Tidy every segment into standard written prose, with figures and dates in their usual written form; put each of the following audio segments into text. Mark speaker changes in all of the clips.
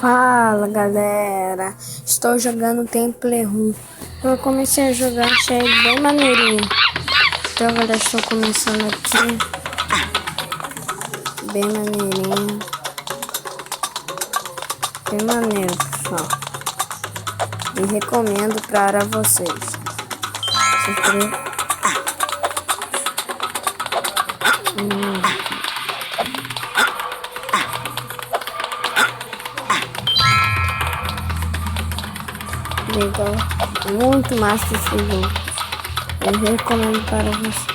Speaker 1: Fala galera, estou jogando Temple Run. Eu comecei a jogar, achei bem maneirinho. Então galera, estou começando aqui. Bem maneirinho. Bem maneiro, pessoal. E recomendo para vocês. Legal, muito massa esse jogo. Eu recomendo para você.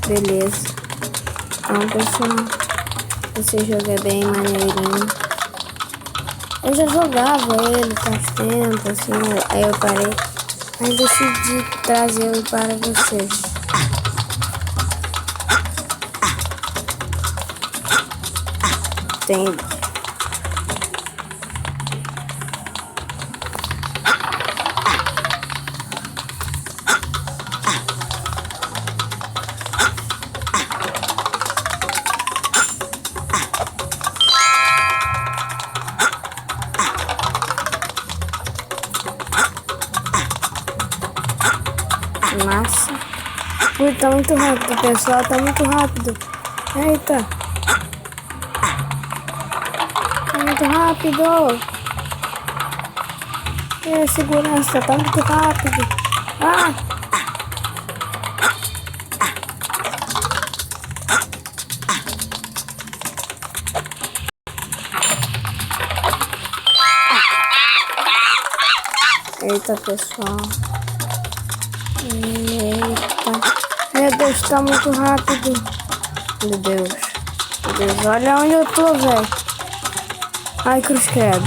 Speaker 1: Beleza. Então pessoal, esse jogo é bem maneirinho. Eu já jogava ele faz tempo, assim, aí eu parei. Aí decidi trazê-lo para vocês. Tem massa. Ui, tá muito rápido, pessoal, tá muito rápido. Eita. Muito rápido. Segurança, tá muito rápido. Ah! Eita, pessoal. Eita. Meu Deus, tá muito rápido. Meu Deus. Meu Deus, olha onde eu tô, velho. Ai, cruz credo.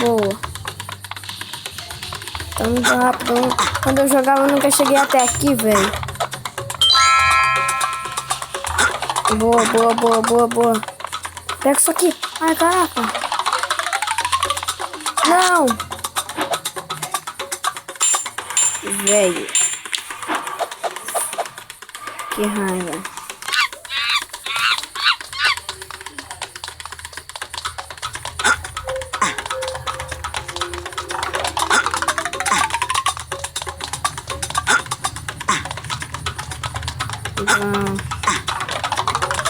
Speaker 1: Boa. Tá muito rápido. Quando eu jogava, eu nunca cheguei até aqui, velho. Boa, boa, boa, boa, boa. Pega isso aqui. Ai, caraca. Não. Velho. Que raiva.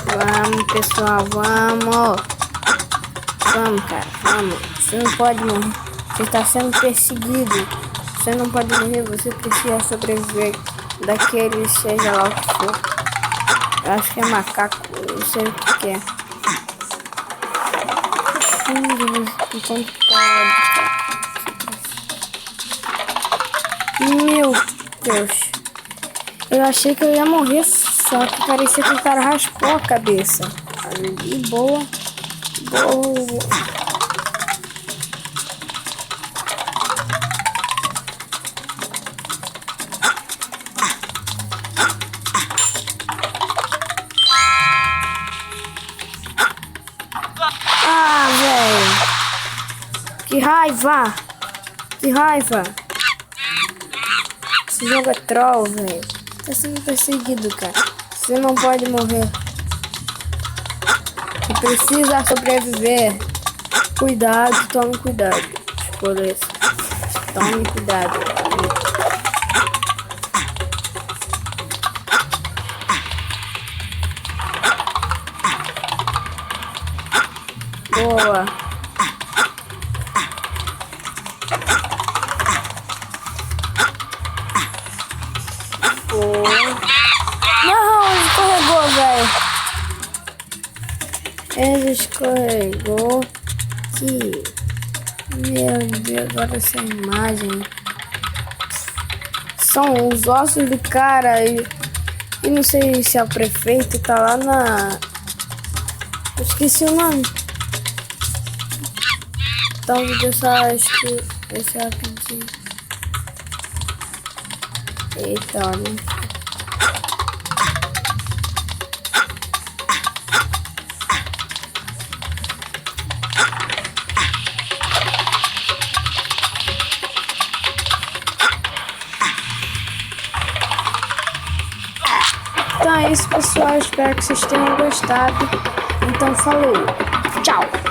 Speaker 1: Vamos, pessoal, vamos. Vamos, cara, vamos. Você não pode morrer. Você está sendo perseguido. Você não pode morrer, você precisa sobreviver daquele, seja lá o que for. Eu acho que é macaco, eu não sei o que é. Meu Deus. Eu achei que eu ia morrer, só que parecia que o cara raspou a cabeça. Ali, boa. Boa. Ah, velho. Que raiva. Que raiva. Esse jogo é troll, velho. Tá sendo perseguido, cara. Você não pode morrer. Você precisa sobreviver. Cuidado, tome cuidado. Escolha. Tome cuidado. Boa. Não, escorregou, velho. Ele escorregou. Que... Meu Deus, olha essa imagem. São os ossos do cara e não sei se é o prefeito, tá lá na... Eu esqueci o nome. Então o vídeo só acho que esse é rapidinho. Eita, olha. Então é isso, pessoal. Espero que vocês tenham gostado. Então, falou. Tchau.